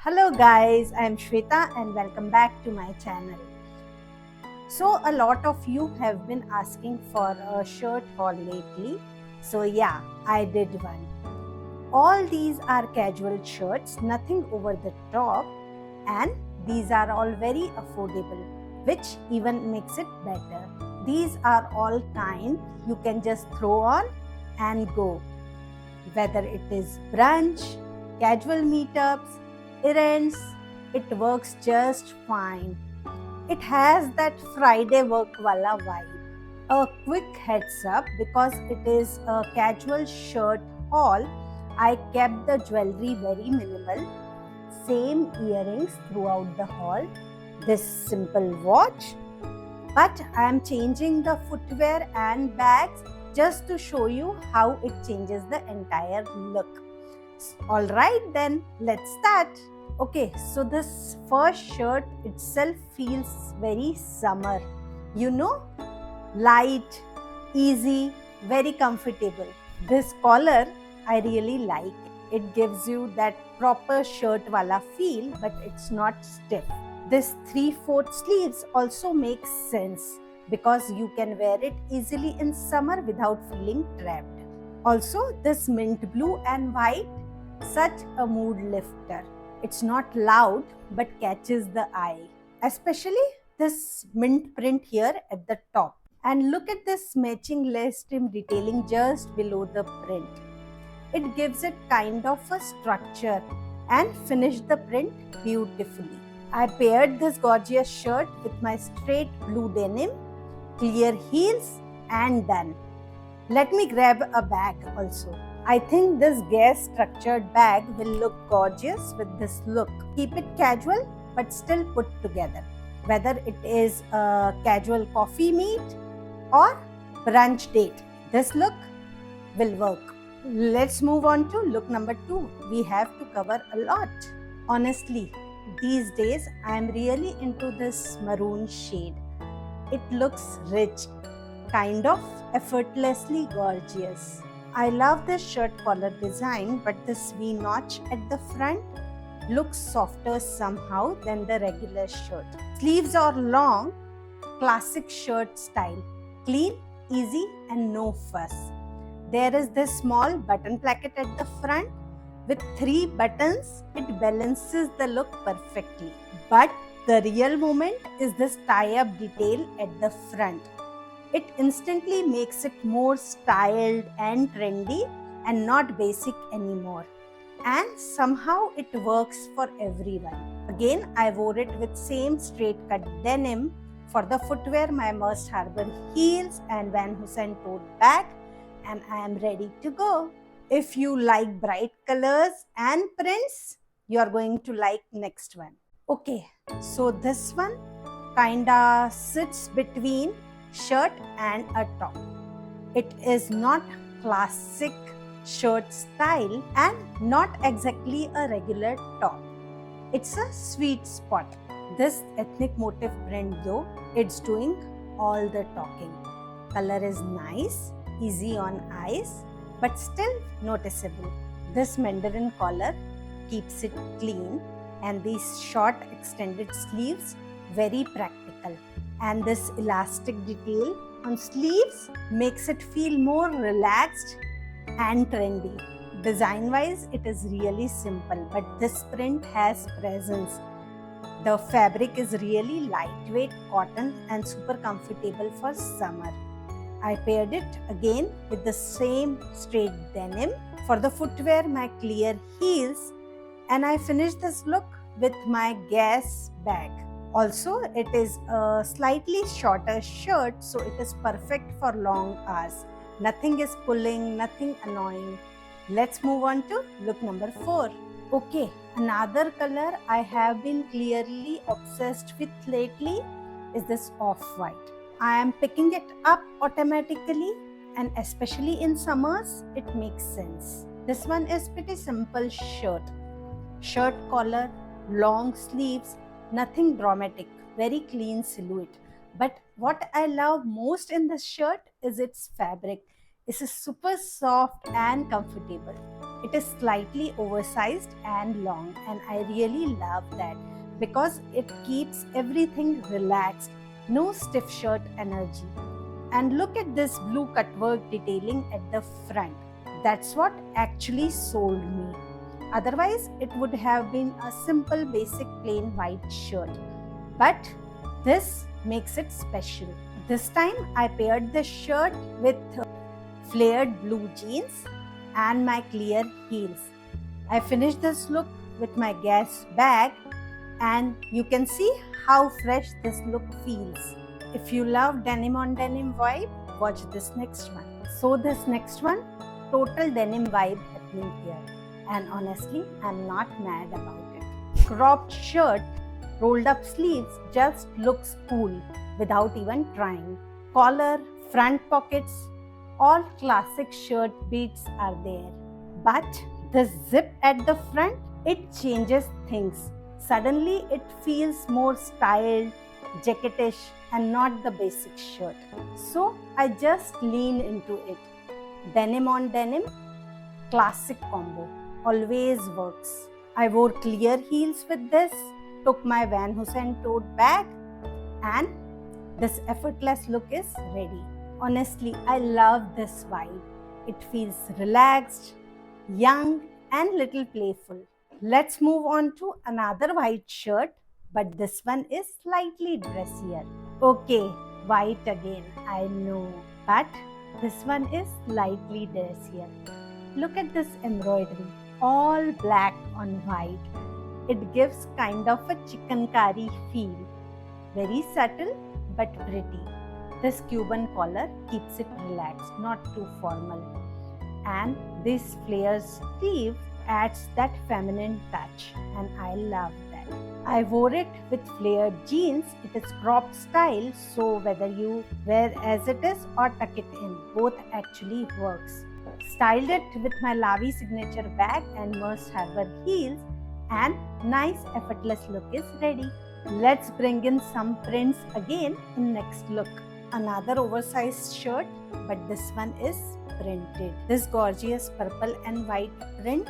Hello guys, I am Shweta and welcome back to my channel. So a lot of you have been asking for a shirt haul lately. So yeah, I did one. All these are casual shirts, nothing over the top, and these are all very affordable, which even makes it better. These are all kind you can just throw on and go. Whether it is brunch, casual meetups, errands, it works just fine. It has that Friday work wala vibe. A quick heads up, because it is a casual shirt haul, I kept the jewelry very minimal. Same earrings throughout the haul, this simple watch, but I am changing the footwear and bags just to show you how it changes the entire look. Alright then, let's start. Okay, so this first shirt itself feels very summer. You know, light, easy, very comfortable. This collar I really like. It gives you that proper shirt wala feel, but it's not stiff. This 3/4 sleeves also makes sense because you can wear it easily in summer without feeling trapped. Also, this mint blue and white, such a mood lifter. It's not loud but catches the eye, especially this mint print here at the top. And look at this matching lace trim detailing just below the print. It gives it kind of a structure and finished the print beautifully. I paired this gorgeous shirt with my straight blue denim, clear heels, and done. Let me grab a bag also. I think this gas structured bag will look gorgeous with this look. Keep it casual but still put together. Whether it is a casual coffee meet or brunch date, this look will work. Let's move on to look number 2. We have to cover a lot. Honestly, these days I am really into this maroon shade. It looks rich, kind of effortlessly gorgeous. I love this shirt collar design, but this V-notch at the front looks softer somehow than the regular shirt. Sleeves are long, classic shirt style, clean, easy, and no fuss. There is this small button placket at the front. With 3 buttons, it balances the look perfectly. But the real moment is this tie-up detail at the front. It instantly makes it more styled and trendy and not basic anymore. And somehow it works for everyone. Again, I wore it with same straight cut denim. For the footwear, my Must Harbor heels and Van Heusen tote bag, and I am ready to go. If you like bright colors and prints, you are going to like next one. Okay, so this one kinda sits between shirt and a top. It is not classic shirt style and not exactly a regular top. It's a sweet spot. This ethnic motif print though, it's doing all the talking. Color is nice, easy on eyes, but still noticeable. This mandarin collar keeps it clean, and these short extended sleeves very practical. And this elastic detail on sleeves makes it feel more relaxed and trendy. Design wise, it is really simple, but this print has presence. The fabric is really lightweight cotton and super comfortable for summer. I paired it again with the same straight denim. For the footwear, my clear heels, and I finished this look with my gas bag. Also, it is a slightly shorter shirt, so it is perfect for long hours. Nothing is pulling, nothing annoying. Let's move on to look number 4. Okay, another color I have been clearly obsessed with lately is this off-white. I am picking it up automatically, and especially in summers, it makes sense. This one is pretty simple shirt. Shirt collar, long sleeves, nothing dramatic, very clean silhouette. But what I love most in this shirt is its fabric. It's super soft and comfortable. It is slightly oversized and long, and I really love that because it keeps everything relaxed, no stiff shirt energy. And look at this blue cutwork detailing at the front. That's what actually sold me. Otherwise, it would have been a simple basic plain white shirt. But this makes it special. This time I paired the shirt with flared blue jeans and my clear heels. I finished this look with my Guess bag, and you can see how fresh this look feels. If you love denim on denim vibe, watch this next one. So this next one, total denim vibe happening here. And honestly, I'm not mad about it. Cropped shirt, rolled up sleeves just looks cool without even trying. Collar, front pockets, all classic shirt beats are there. But the zip at the front, it changes things. Suddenly it feels more styled, jacketish, and not the basic shirt. So I just lean into it. Denim on denim, classic combo, always works. I wore clear heels with this, took my Van Heusen tote bag, and this effortless look is ready. Honestly, I love this vibe. It feels relaxed, young, and little playful. Let's move on to another white shirt, but this one is slightly dressier. Okay, white again, I know, but this one is slightly dressier. Look at this embroidery, all black on white. It gives kind of a chikankari feel. Very subtle but pretty. This Cuban collar keeps it relaxed, not too formal. And this flare sleeve adds that feminine touch, and I love that. I wore it with flared jeans. It is cropped style, so whether you wear as it is or tuck it in, both actually works. Styled it with my Lavi signature bag and Merce Harbor heels, and nice effortless look is ready. Let's bring in some prints again in next look. Another oversized shirt, but this one is printed. This gorgeous purple and white print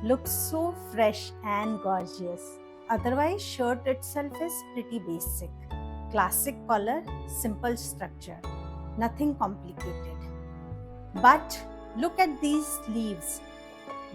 looks so fresh and gorgeous. Otherwise, shirt itself is pretty basic. Classic collar, simple structure, nothing complicated. But look at these sleeves.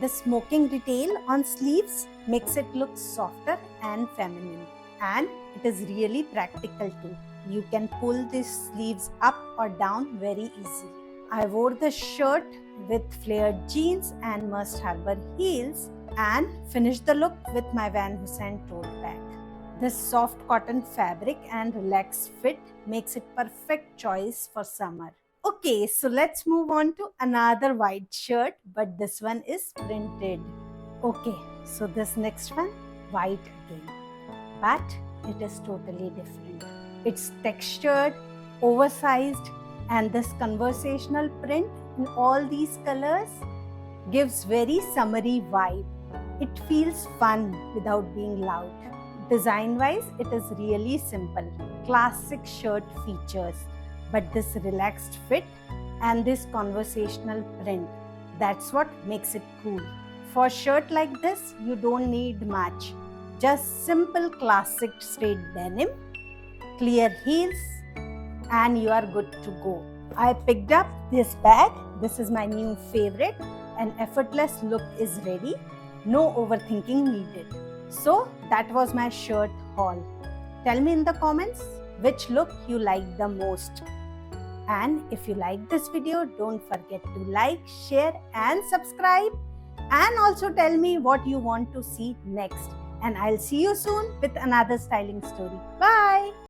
The smoking detail on sleeves makes it look softer and feminine. And it is really practical too. You can pull these sleeves up or down very easily. I wore the shirt with flared jeans and Merce Harbor heels and finished the look with my Van Heusen tote bag. This soft cotton fabric and relaxed fit makes it perfect choice for summer. Okay, so let's move on to another white shirt, but this one is printed. Okay, so this next one, white again, but it is totally different. It's textured, oversized, and this conversational print in all these colors gives very summery vibe. It feels fun without being loud. Design-wise, it is really simple. Classic shirt features, but this relaxed fit and this conversational print, that's what makes it cool. For a shirt like this, you don't need much. Just simple classic straight denim, clear heels, and you are good to go. I picked up this bag. This is my new favorite. An effortless look is ready. No overthinking needed. So that was my shirt haul. Tell me in the comments which look you like the most. And if you like this video, don't forget to like, share and subscribe. And also tell me what you want to see next. And I'll see you soon with another styling story. Bye.